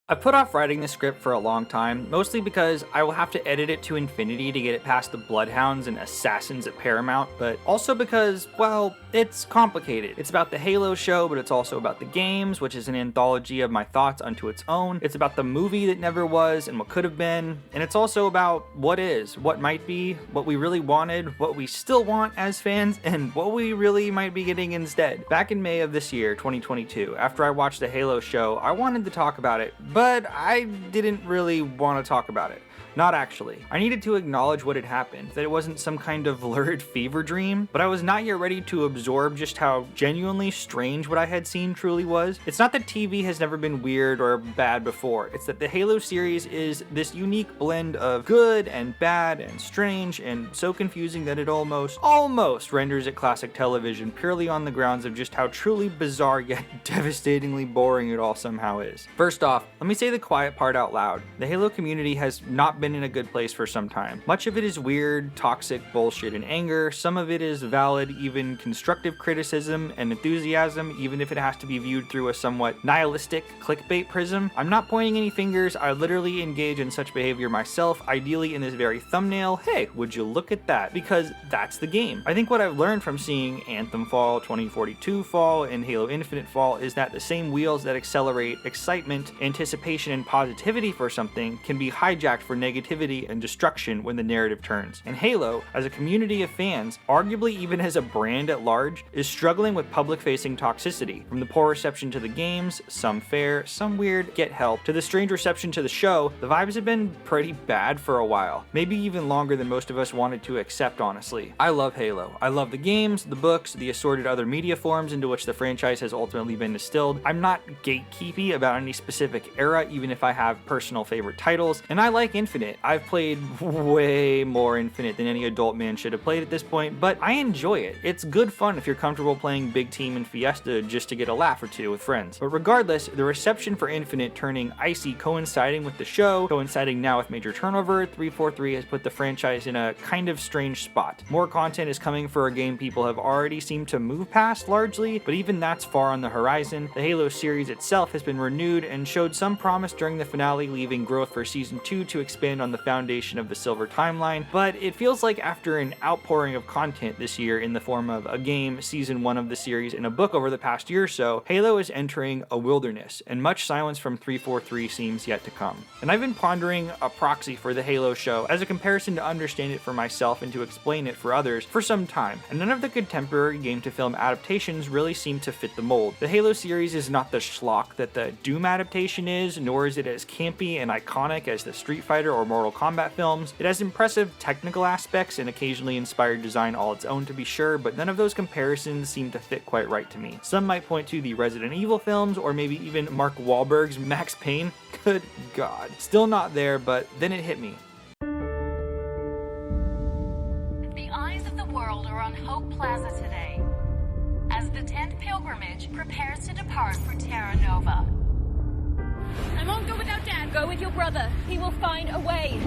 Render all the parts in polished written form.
I've put off writing the script for a long time, mostly because I will have to edit it to infinity to get it past the Bloodhounds and Assassins at Paramount, but also because, well, it's complicated. It's about the Halo show, but it's also about the games, which is an anthology of my thoughts unto its own. It's about the movie that never was and what could have been, and it's also about what is, what might be, what we really wanted, what we still want as fans, and what we really might be getting instead. Back in May of this year, 2022, after I watched the Halo show, I wanted to talk about it, but I didn't really want to talk about it. Not actually. I needed to acknowledge what had happened, that it wasn't some kind of lurid fever dream, but I was not yet ready to absorb just how genuinely strange what I had seen truly was. It's not that TV has never been weird or bad before, it's that the Halo series is this unique blend of good and bad and strange and so confusing that it almost renders it classic television purely on the grounds of just how truly bizarre yet devastatingly boring it all somehow is. First off, let me say the quiet part out loud. The Halo community has not been in a good place for some time. Much of it is weird, toxic bullshit and anger. Some of it is valid, even constructive criticism and enthusiasm, even if it has to be viewed through a somewhat nihilistic clickbait prism. I'm not pointing any fingers. I literally engage in such behavior myself, ideally in this very thumbnail. Hey, would you look at that? Because that's the game. I think what I've learned from seeing Anthem fall, 2042 fall, and Halo Infinite fall is that the same wheels that accelerate excitement, anticipation, and positivity for something can be hijacked for negativity and destruction when the narrative turns. And Halo, as a community of fans, arguably even as a brand at large, is struggling with public-facing toxicity. From the poor reception to the games, some fair, some weird, get help, to the strange reception to the show, the vibes have been pretty bad for a while. Maybe even longer than most of us wanted to accept, honestly. I love Halo. I love the games, the books, the assorted other media forms into which the franchise has ultimately been distilled. I'm not gatekeepy about any specific era, even if I have personal favorite titles, and I like Infinite. I've played way more Infinite than any adult man should have played at this point, but I enjoy it. It's good fun if you're comfortable playing Big Team and Fiesta just to get a laugh or two with friends. But regardless, the reception for Infinite turning icy coinciding with the show, coinciding now with major turnover, 343 has put the franchise in a kind of strange spot. More content is coming for a game people have already seemed to move past largely, but even that's far on the horizon. The Halo series itself has been renewed and showed some promise during the finale, leaving growth for Season 2 to expand on the foundation of the Silver timeline, but it feels like after an outpouring of content this year in the form of a game, Season 1 of the series, and a book over the past year or so, Halo is entering a wilderness, and much silence from 343 seems yet to come. And I've been pondering a proxy for the Halo show as a comparison to understand it for myself and to explain it for others for some time, and none of the contemporary game-to-film adaptations really seem to fit the mold. The Halo series is not the schlock that the Doom adaptation is, nor is it as campy and iconic as the Street Fighter or Mortal Kombat films. It has impressive technical aspects and occasionally inspired design all its own to be sure, but none of those comparisons seem to fit quite right to me. Some might point to the Resident Evil films, or maybe even Mark Wahlberg's Max Payne. Good God. Still not there, but then it hit me. The eyes of the world are on Hope Plaza today, as the 10th pilgrimage prepares to depart for Terra Nova. I won't go without Dad. Go with your brother. He will find a way.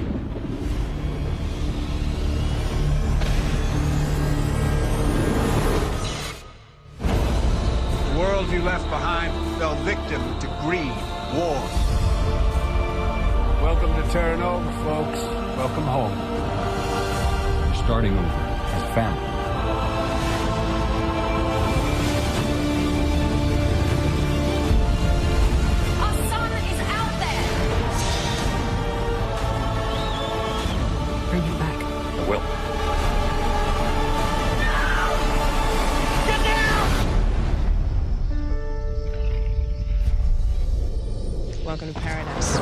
The world you left behind fell victim to greed, war. Welcome to Terra Nova, folks. Welcome home. We're starting over as family. Bring him back. I will. Welcome to paradise.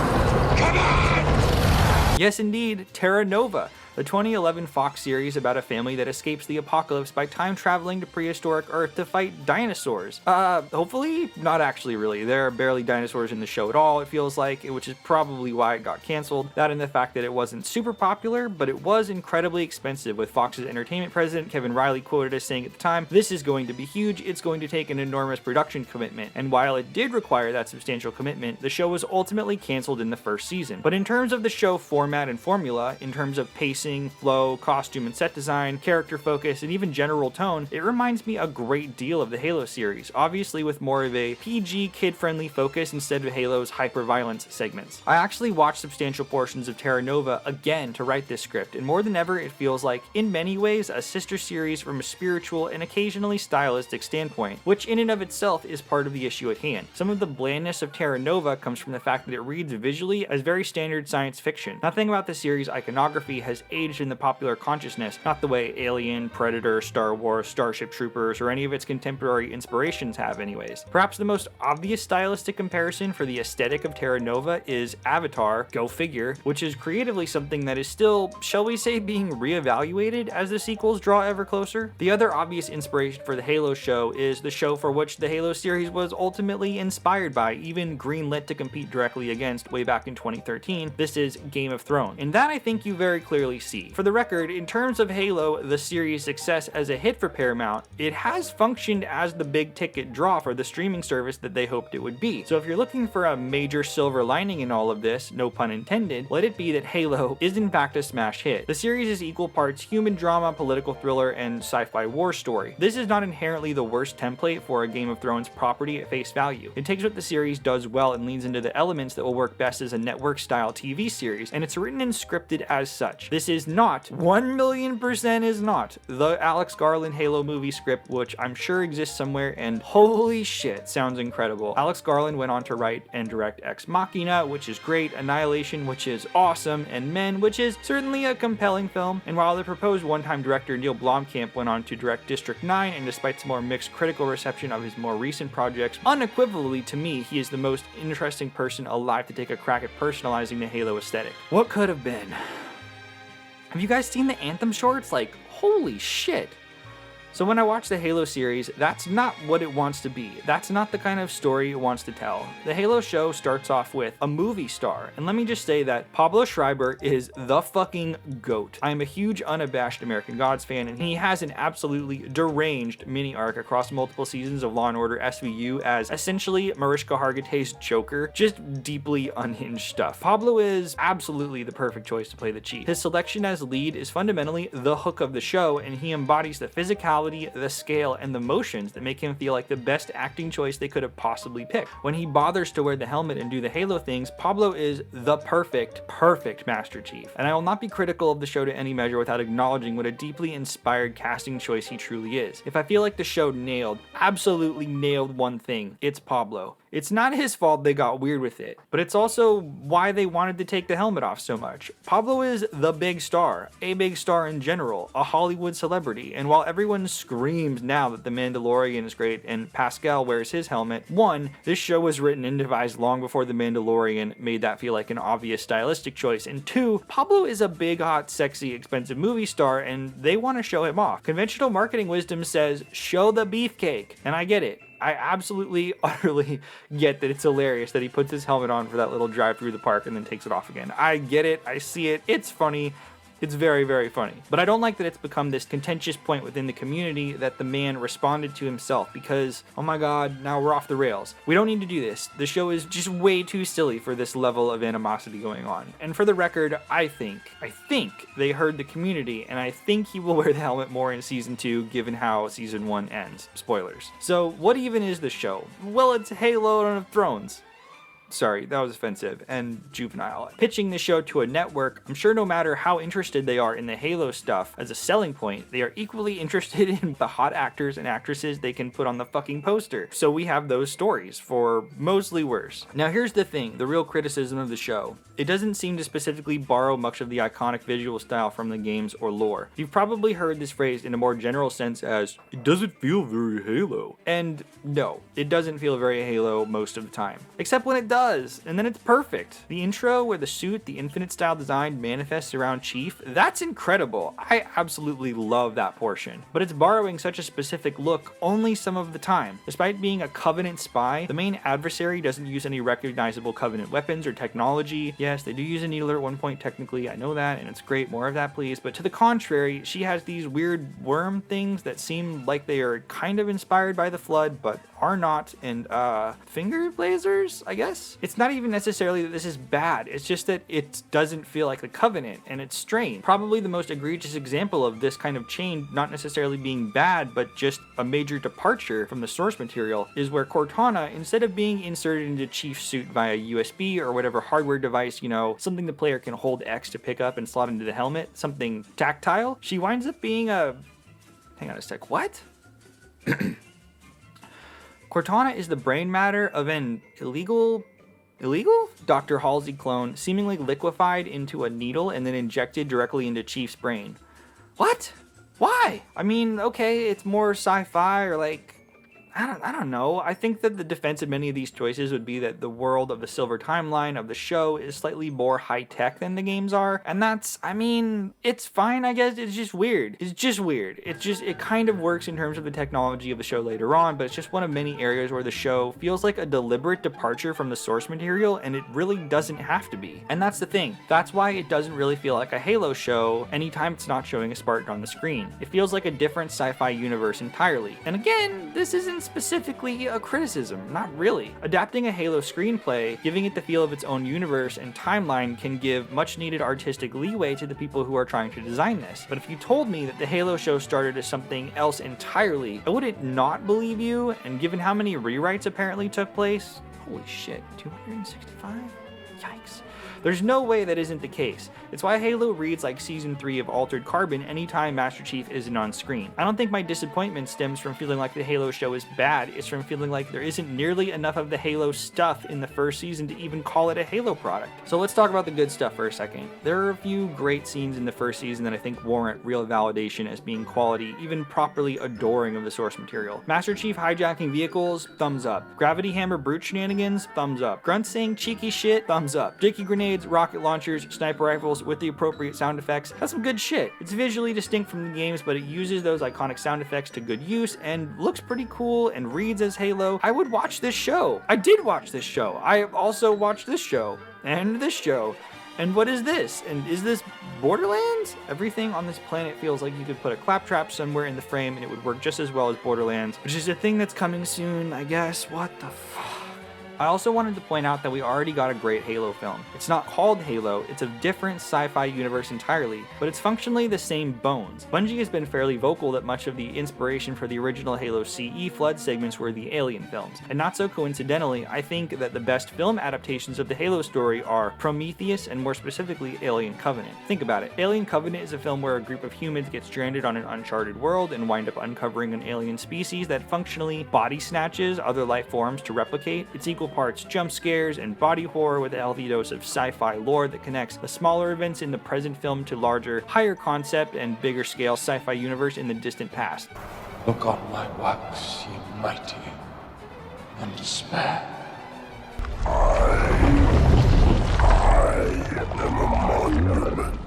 Yes, indeed, Terra Nova, the 2011 Fox series about a family that escapes the apocalypse by time traveling to prehistoric Earth to fight dinosaurs. Hopefully, not actually really. There are barely dinosaurs in the show at all, it feels like, which is probably why it got canceled. That and the fact that it wasn't super popular, but it was incredibly expensive, with Fox's entertainment president Kevin Riley quoted as saying at the time, "This is going to be huge, it's going to take an enormous production commitment." And while it did require that substantial commitment, the show was ultimately canceled in the first season. But in terms of the show format and formula, in terms of pacing, pacing, flow, costume and set design, character focus, and even general tone, it reminds me a great deal of the Halo series, obviously with more of a PG, kid-friendly focus instead of Halo's hyper-violence segments. I actually watched substantial portions of Terra Nova again to write this script, and more than ever it feels like, in many ways, a sister series from a spiritual and occasionally stylistic standpoint, which in and of itself is part of the issue at hand. Some of the blandness of Terra Nova comes from the fact that it reads visually as very standard science fiction. Nothing about the series' iconography has aged in the popular consciousness, not the way Alien, Predator, Star Wars, Starship Troopers, or any of its contemporary inspirations have anyways. Perhaps the most obvious stylistic comparison for the aesthetic of Terra Nova is Avatar, go figure, which is creatively something that is still, shall we say, being reevaluated as the sequels draw ever closer. The other obvious inspiration for the Halo show is the show for which the Halo series was ultimately inspired by, even greenlit to compete directly against way back in 2013. This is Game of Thrones, and that I think you very clearly see. For the record, in terms of Halo, the series' success as a hit for Paramount, it has functioned as the big ticket draw for the streaming service that they hoped it would be. So if you're looking for a major silver lining in all of this, no pun intended, let it be that Halo is in fact a smash hit. The series is equal parts human drama, political thriller, and sci-fi war story. This is not inherently the worst template for a Game of Thrones property at face value. It takes what the series does well and leans into the elements that will work best as a network-style TV series, and it's written and scripted as such. This is not, 1,000,000% is not, the Alex Garland Halo movie script, which I'm sure exists somewhere, and holy shit, sounds incredible. Alex Garland went on to write and direct Ex Machina, which is great, Annihilation, which is awesome, and Men, which is certainly a compelling film. And while the proposed one-time director Neil Blomkamp went on to direct District 9, and despite some more mixed critical reception of his more recent projects, unequivocally to me, he is the most interesting person alive to take a crack at personalizing the Halo aesthetic. What could have been? Have you guys seen the Anthem shorts? Like, holy shit. So when I watch the Halo series, that's not what it wants to be. That's not the kind of story it wants to tell. The Halo show starts off with a movie star, and let me just say that Pablo Schreiber is the fucking GOAT. I am a huge unabashed American Gods fan, and he has an absolutely deranged mini arc across multiple seasons of Law & Order SVU as essentially Mariska Hargitay's Joker, just deeply unhinged stuff. Pablo is absolutely the perfect choice to play the Chief. His selection as lead is fundamentally the hook of the show, and he embodies the physicality, the scale, and the motions that make him feel like the best acting choice they could have possibly picked. When he bothers to wear the helmet and do the Halo things, Pablo is the perfect Master Chief. And I will not be critical of the show to any measure without acknowledging what a deeply inspired casting choice he truly is. If I feel like the show absolutely nailed one thing, it's Pablo. It's not his fault they got weird with it, but it's also why they wanted to take the helmet off so much. Pablo is the big star, a big star in general, a Hollywood celebrity, and while everyone screams now that The Mandalorian is great and Pascal wears his helmet, one, this show was written and devised long before The Mandalorian made that feel like an obvious stylistic choice, and two, Pablo is a big, hot, sexy, expensive movie star, and they want to show him off. Conventional marketing wisdom says, show the beefcake, and I get it. I absolutely, utterly get that it's hilarious that he puts his helmet on for that little drive through the park and then takes it off again. I get it. I see it. It's funny. It's very, very funny. But I don't like that it's become this contentious point within the community that the man responded to himself because, oh my god, now we're off the rails. We don't need to do this. The show is just way too silly for this level of animosity going on. And for the record, I think they heard the community, and I think he will wear the helmet more in Season 2 given how Season 1 ends. Spoilers. So what even is the show? Well, it's Halo of Thrones. Sorry, that was offensive and juvenile. Pitching the show to a network, I'm sure no matter how interested they are in the Halo stuff as a selling point, they are equally interested in the hot actors and actresses they can put on the fucking poster. So we have those stories, for mostly worse. Now here's the thing, the real criticism of the show. It doesn't seem to specifically borrow much of the iconic visual style from the games or lore. You've probably heard this phrased in a more general sense as, it doesn't feel very Halo. And no, it doesn't feel very Halo most of the time. Except when it does, and then it's perfect. The intro where the suit, the Infinite style design manifests around Chief, that's incredible. I absolutely love that portion. But it's borrowing such a specific look only some of the time. Despite being a Covenant spy, the main adversary doesn't use any recognizable Covenant weapons or technology. Yes, they do use a needler at one point technically, I know that, and it's great, more of that please. But to the contrary, she has these weird worm things that seem like they are kind of inspired by the Flood, but Arnott and finger lasers, I guess. It's not even necessarily that this is bad, it's just that it doesn't feel like the Covenant, and it's strange. Probably the most egregious example of this kind of change not necessarily being bad, but just a major departure from the source material, is where Cortana, instead of being inserted into Chief's suit via USB or whatever hardware device, you know, something the player can hold X to pick up and slot into the helmet, something tactile, she winds up being a... Hang on a sec, what? Cortana is the brain matter of an illegal Dr. Halsey clone, seemingly liquefied into a needle and then injected directly into Chief's brain. What? Why? I mean, okay, it's more sci-fi, or like, I don't know. I think that the defense of many of these choices would be that the world of the Silver Timeline of the show is slightly more high-tech than the games are, and that's, I mean, it's fine, I guess. It's just weird. It kind of works in terms of the technology of the show later on, but it's just one of many areas where the show feels like a deliberate departure from the source material, and it really doesn't have to be. And that's the thing. That's why it doesn't really feel like a Halo show anytime it's not showing a Spartan on the screen. It feels like a different sci-fi universe entirely. And again, this isn't specifically a criticism, not really. Adapting a Halo screenplay, giving it the feel of its own universe and timeline, can give much needed artistic leeway to the people who are trying to design this. But if you told me that the Halo show started as something else entirely, I wouldn't not believe you, and given how many rewrites apparently took place, holy shit, 265? Yikes. There's no way that isn't the case. It's why Halo reads like Season 3 of Altered Carbon anytime Master Chief isn't on screen. I don't think my disappointment stems from feeling like the Halo show is bad, it's from feeling like there isn't nearly enough of the Halo stuff in the first season to even call it a Halo product. So let's talk about the good stuff for a second. There are a few great scenes in the first season that I think warrant real validation as being quality, even properly adoring of the source material. Master Chief hijacking vehicles, thumbs up. Gravity Hammer brute shenanigans, thumbs up. Grunt saying cheeky shit, thumbs up. Dicky grenades, rocket launchers, sniper rifles with the appropriate sound effects, that's some good shit. It's visually distinct from the games, but it uses those iconic sound effects to good use and looks pretty cool and reads as Halo. I would watch this show. I did watch this show. I have also watched this show and this show. And what is this? And is this Borderlands? Everything on this planet feels like you could put a claptrap somewhere in the frame and it would work just as well as Borderlands, which is a thing that's coming soon, I guess. What the fuck? I also wanted to point out that we already got a great Halo film. It's not called Halo, it's a different sci-fi universe entirely, but it's functionally the same bones. Bungie has been fairly vocal that much of the inspiration for the original Halo CE flood segments were the Alien films, and not so coincidentally, I think that the best film adaptations of the Halo story are Prometheus and more specifically Alien Covenant. Think about it. Alien Covenant is a film where a group of humans get stranded on an uncharted world and wind up uncovering an alien species that functionally body snatches other life forms to replicate. It's equal parts jump scares and body horror with a healthy dose of sci-fi lore that connects the smaller events in the present film to larger, higher concept and bigger scale sci-fi universe in the distant past. Look on my works, ye mighty, and despair. I am a monument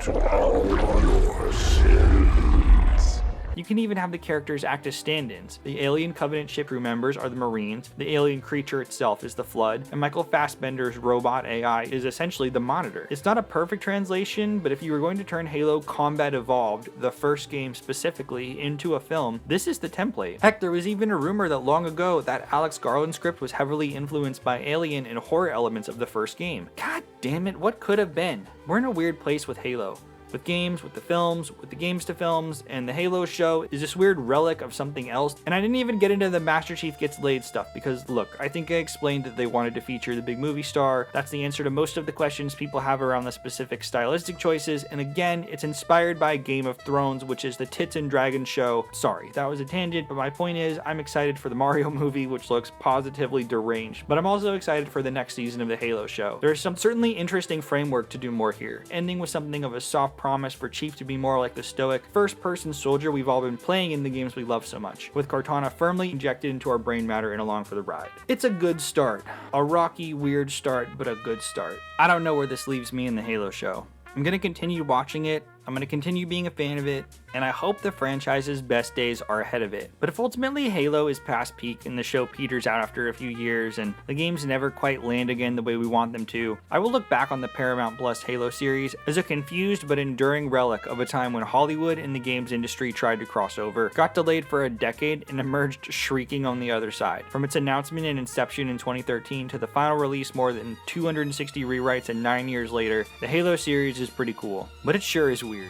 to all your sins. You can even have the characters act as stand-ins. The Alien Covenant ship crew members are the Marines, the alien creature itself is the Flood, and Michael Fassbender's robot AI is essentially the Monitor. It's not a perfect translation, but if you were going to turn Halo Combat Evolved, the first game specifically, into a film, this is the template. Heck, there was even a rumor that long ago that Alex Garland script was heavily influenced by Alien and horror elements of the first game. God damn it, what could have been? We're in a weird place with Halo. With games, with the films, with the games to films, and the Halo show is this weird relic of something else. And I didn't even get into the Master Chief gets laid stuff because look, I think I explained that they wanted to feature the big movie star. That's the answer to most of the questions people have around the specific stylistic choices. And again, it's inspired by Game of Thrones, which is the tits and dragons show. Sorry, that was a tangent, but my point is I'm excited for the Mario movie, which looks positively deranged. But I'm also excited for the next season of the Halo show. There's some certainly interesting framework to do more here, ending with something of a soft promise for Chief to be more like the stoic, first-person soldier we've all been playing in the games we love so much, with Cortana firmly injected into our brain matter and along for the ride. It's a good start. A rocky, weird start, but a good start. I don't know where this leaves me in the Halo show. I'm gonna continue watching it, I'm gonna continue being a fan of it, and I hope the franchise's best days are ahead of it. But if ultimately Halo is past peak and the show peters out after a few years and the games never quite land again the way we want them to, I will look back on the Paramount Plus Halo series as a confused but enduring relic of a time when Hollywood and the games industry tried to cross over, got delayed for a decade, and emerged shrieking on the other side. From its announcement and inception in 2013 to the final release more than 260 rewrites and 9 years later, the Halo series is pretty cool, but it sure is weird.